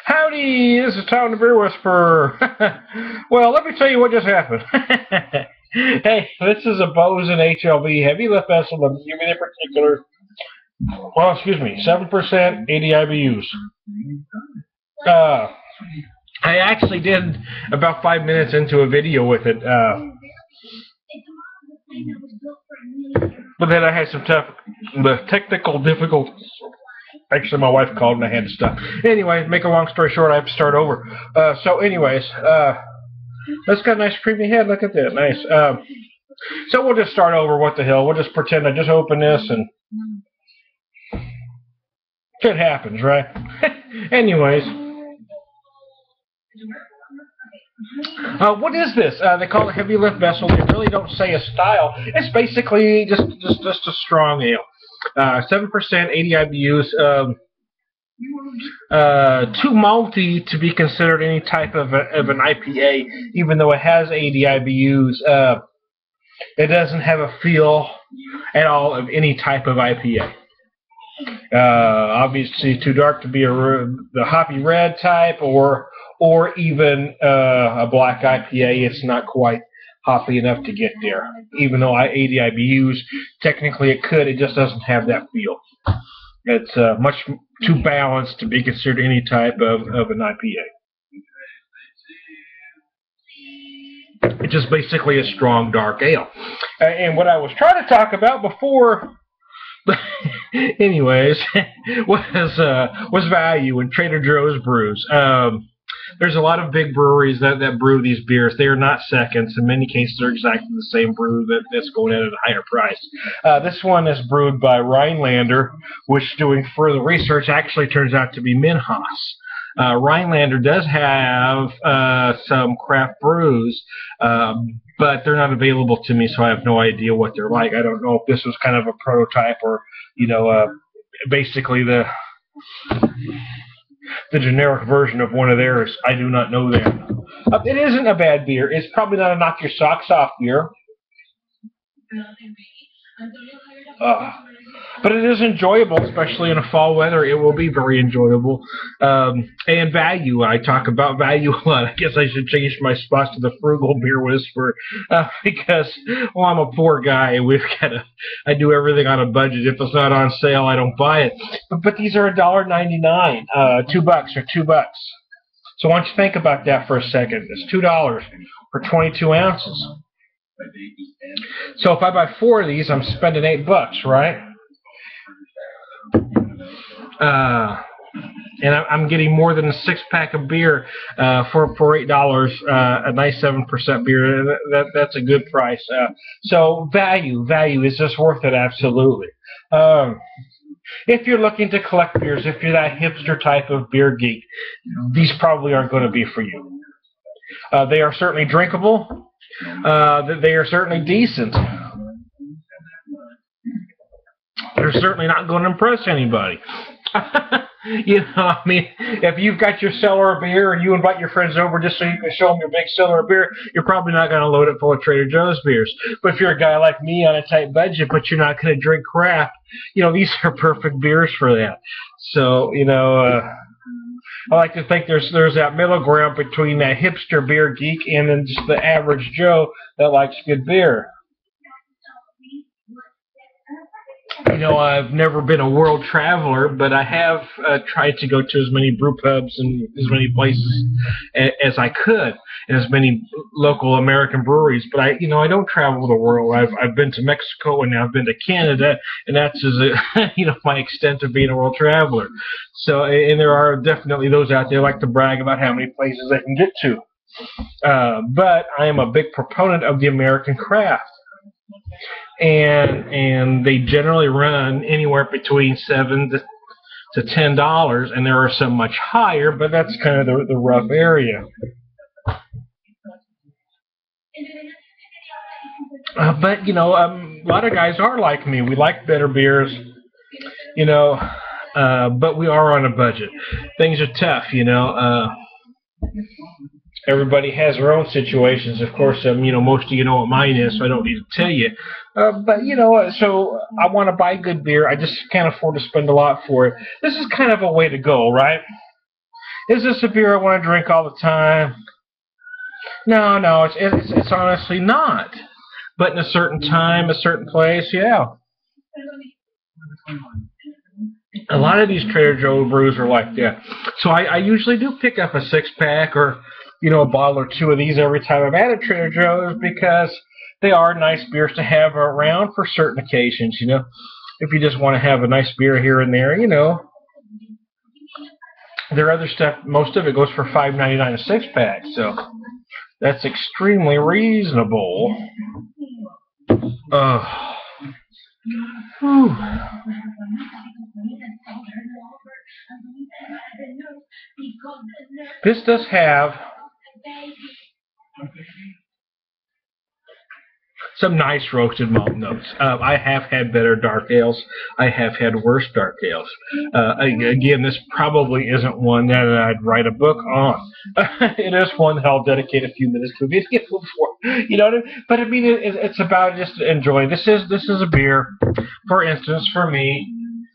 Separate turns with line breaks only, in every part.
Howdy, this is Tom the Beer Whisperer. Well, let me tell you what just happened. Hey, this is a Boatswain HLV heavy lift vessel of UV in particular. Well, excuse me, 7% 80 IBUs. I actually did about 5 minutes into a video with it, but then I had some technical difficulties. Actually, my wife called and I had to stop. Anyway, make a long story short, I have to start over. So anyways, that's got a nice creamy head. Look at that. Nice. So we'll just start over. What the hell? We'll just pretend I just opened this and shit happens, right? Anyways. What is this? They call it a heavy lift vessel. They really don't say a style. It's basically just a strong ale. 7%, 80 IBUs. Too malty to be considered any type of an IPA, even though it has 80 IBUs. It doesn't have a feel at all of any type of IPA. Obviously, too dark to be the hoppy red type, or even a black IPA. It's not quite hoppy enough to get there. Even though 80 IBUs, technically it could, it just doesn't have that feel. It's much too balanced to be considered any type of an IPA. It's just basically a strong dark ale. And what I was trying to talk about before, anyways, was value in Trader Joe's brews. There's a lot of big breweries that brew these beers. They are not seconds. In many cases, they're exactly the same brew that's going in at a higher price. This one is brewed by Rhinelander, which, doing further research, actually turns out to be Minhas. Rhinelander does have some craft brews, but they're not available to me, so I have no idea what they're like. I don't know if this was kind of a prototype or, basically the generic version of one of theirs. I do not know that. It isn't a bad beer. It's probably not a knock your socks off beer. But it is enjoyable, especially in a fall weather. It will be very enjoyable. And value. I talk about value a lot. I guess I should change my spots to the frugal beer whisperer because, well, I'm a poor guy. I do everything on a budget. If it's not on sale, I don't buy it. But these are $1.99, $2 or $2. So why don't you think about that for a second? It's $2 for 22 ounces. So if I buy 4 of these, I'm spending $8, right? And I'm getting more than a 6-pack of beer for $8. A nice 7% beer. That's a good price. So value is just worth it, absolutely. If you're looking to collect beers, if you're that hipster type of beer geek, these probably aren't going to be for you. They are certainly drinkable. They are certainly decent. They're certainly not going to impress anybody. I mean, if you've got your cellar of beer and you invite your friends over just so you can show them your big cellar of beer, you're probably not going to load it full of Trader Joe's beers. But if you're a guy like me on a tight budget, but you're not going to drink craft, these are perfect beers for that. So, I like to think there's that middle ground between that hipster beer geek and then just the average Joe that likes good beer. I've never been a world traveler, but I have tried to go to as many brew pubs and as many places as I could, and as many local American breweries. But I don't travel the world. I've been to Mexico and now I've been to Canada, and that's my extent of being a world traveler. So, and there are definitely those out there like to brag about how many places they can get to. But I am a big proponent of the American craft. And they generally run anywhere between $7 to $10, and there are some much higher, but that's kind of the rough area. But a lot of guys are like me. We like better beers, but we are on a budget. Things are tough, Everybody has their own situations. Of course, most of you know what mine is, so I don't need to tell you. But so I want to buy good beer. I just can't afford to spend a lot for it. This is kind of a way to go, right? Is this a beer I want to drink all the time? No, no, it's honestly not. But in a certain time, a certain place, yeah. A lot of these Trader Joe brews are like that. So I usually do pick up a 6-pack or a bottle or two of these every time I'm at a Trader Joe's because they are nice beers to have around for certain occasions. If you just want to have a nice beer here and there, their other stuff, most of it goes for $5.99 a 6-pack. So that's extremely reasonable. Whew. This does have some nice roasted malt notes. I have had better dark ales. I have had worse dark ales. Again, this probably isn't one that I'd write a book on. It is one that I'll dedicate a few minutes to a video for. You know what I mean? But I mean, it's about just enjoying. This is a beer. For instance, for me,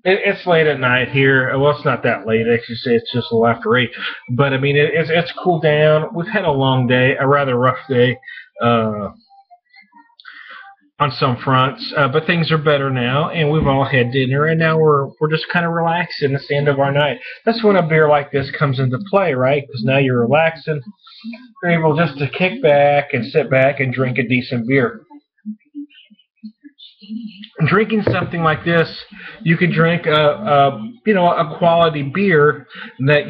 it's late at night here. Well, it's not that late. I should say it's just a little after 8. But I mean, it's cooled down. We've had a long day, a rather rough day. On some fronts, but things are better now, and we've all had dinner, and now we're just kind of relaxing. It's the end of our night. That's when a beer like this comes into play, right? Because now you're relaxing, you're able just to kick back and sit back and drink a decent beer. Drinking something like this, you could drink a quality beer that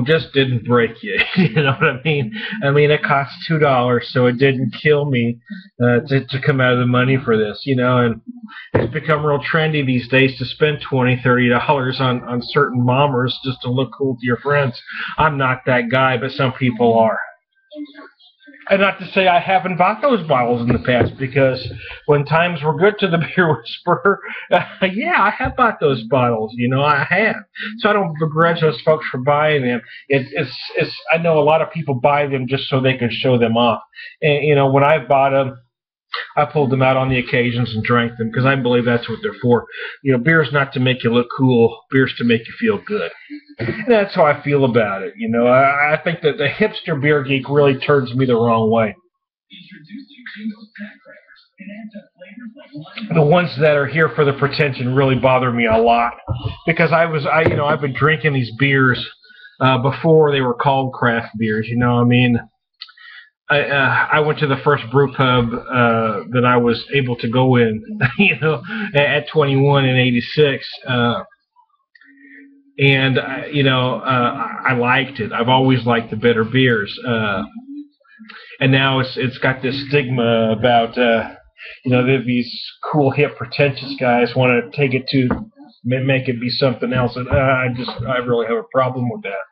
just didn't break you. You know what I mean? I mean, it cost $2, so it didn't kill me to come out of the money for this. And it's become real trendy these days to spend $20, $30 on certain bombers just to look cool to your friends. I'm not that guy, but some people are. And not to say I haven't bought those bottles in the past, because when times were good to the Beer Whisperer, yeah, I have bought those bottles. I have. So I don't begrudge those folks for buying them. I know a lot of people buy them just so they can show them off. And when I bought them, I pulled them out on the occasions and drank them because I believe that's what they're for. Beer's not to make you look cool. Beer's to make you feel good. And that's how I feel about it. I think that the hipster beer geek really turns me the wrong way. The ones that are here for the pretension really bother me a lot because I've been drinking these beers before they were called craft beers. I mean. I went to the first brew pub that I was able to go in, at 21 in '86, and I liked it. I've always liked the better beers, and now it's got this stigma about these cool, hip, pretentious guys want to take it to make it be something else, and I really have a problem with that.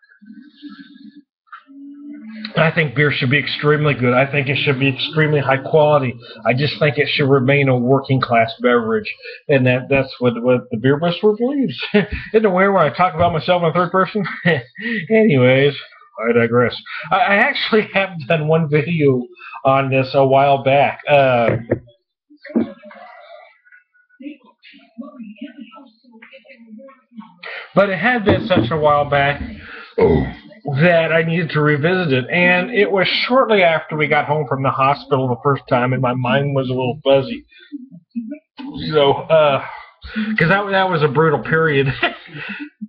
I think beer should be extremely good. I think it should be extremely high quality. I just think it should remain a working class beverage, and that's what the Beer Whisperer believes. Isn't it weird when I talk about myself in third person? Anyways, I digress. I actually have done one video on this a while back. But it had been such a while back that I needed to revisit it. And it was shortly after we got home from the hospital the first time, and my mind was a little fuzzy. So, because that was a brutal period.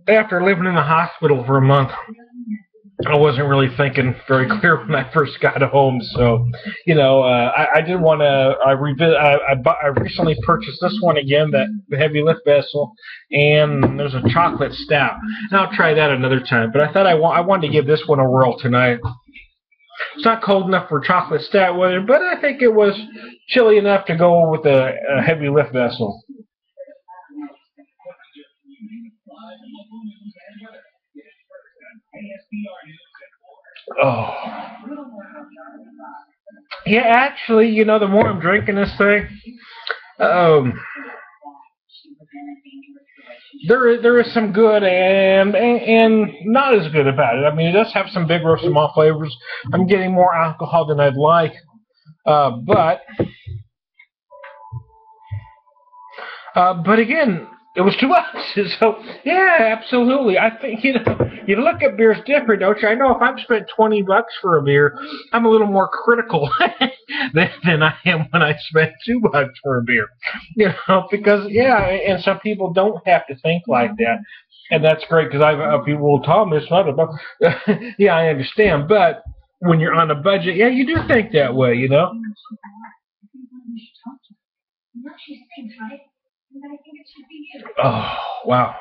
After living in the hospital for a month, I wasn't really thinking very clear when I first got home. So, I did want to revisit. I recently purchased this one again, the heavy lift vessel, and there's a chocolate stout. And I'll try that another time. But I thought I wanted to give this one a whirl tonight. It's not cold enough for chocolate stout weather, but I think it was chilly enough to go with a heavy lift vessel. Oh. Yeah, actually, the more I'm drinking this thing, there is some good and not as good about it. I mean, it does have some big roasted malt flavors. I'm getting more alcohol than I'd like, but again, it was $2. So yeah, absolutely. I think you look at beers different, don't you? I know if I've spent $20 for a beer, I'm a little more critical than I am when I spent $2 for a beer. Because yeah, and some people don't have to think like that, and that's great because I've people will tell me it's not about. Yeah, I understand, but when you're on a budget, yeah, you do think that way, Oh, wow.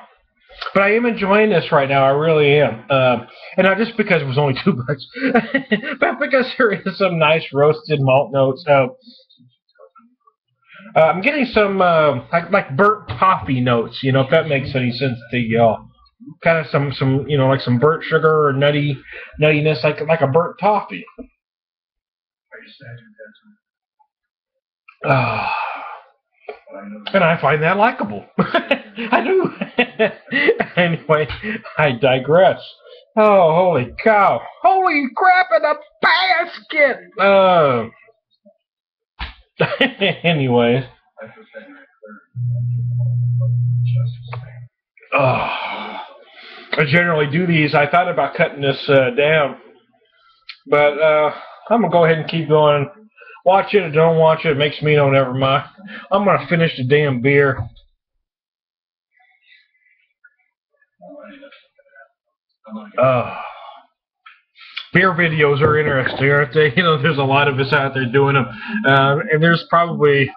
But I am enjoying this right now. I really am. And not just because it was only $2, but because there is some nice roasted malt notes. I'm getting some like burnt toffee notes. If that makes any sense to y'all. Kind of some like some burnt sugar or nuttiness, like a burnt toffee. Ah. And I find that likable. I do. Anyway, I digress. Oh, holy cow. Holy crap in a basket! Anyways. I generally do these. I thought about cutting this down. But I'm going to go ahead and keep going. Watch it or don't watch it. It makes me know never mind. I'm going to finish the damn beer. Beer videos are interesting, aren't they? There's a lot of us out there doing them. And there's probably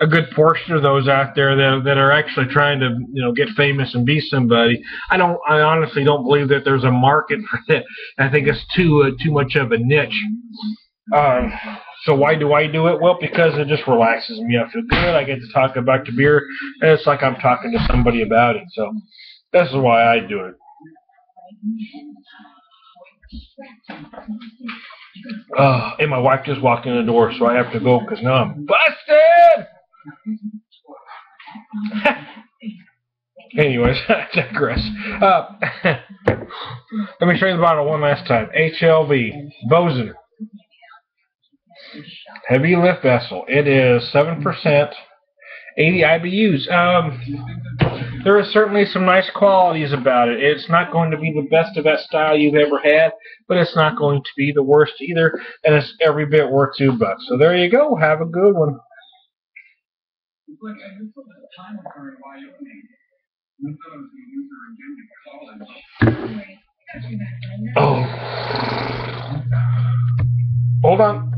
a good portion of those out there that are actually trying to get famous and be somebody. I honestly don't believe that there's a market for that. I think it's too much of a niche. So why do I do it? Well, because it just relaxes me. I feel good. I get to talk about the beer, and it's like I'm talking to somebody about it. So this is why I do it. And my wife just walked in the door, so I have to go because now I'm busted. Anyways, I digress. Let me show you the bottle one last time. HLV Boatswain Heavy Lift Vessel. It is 7%, 80 IBUs. There are certainly some nice qualities about it. It's not going to be the best of that style you've ever had, but it's not going to be the worst either, and it's every bit worth $2. So there you go. Have a good one. Oh. Hold on.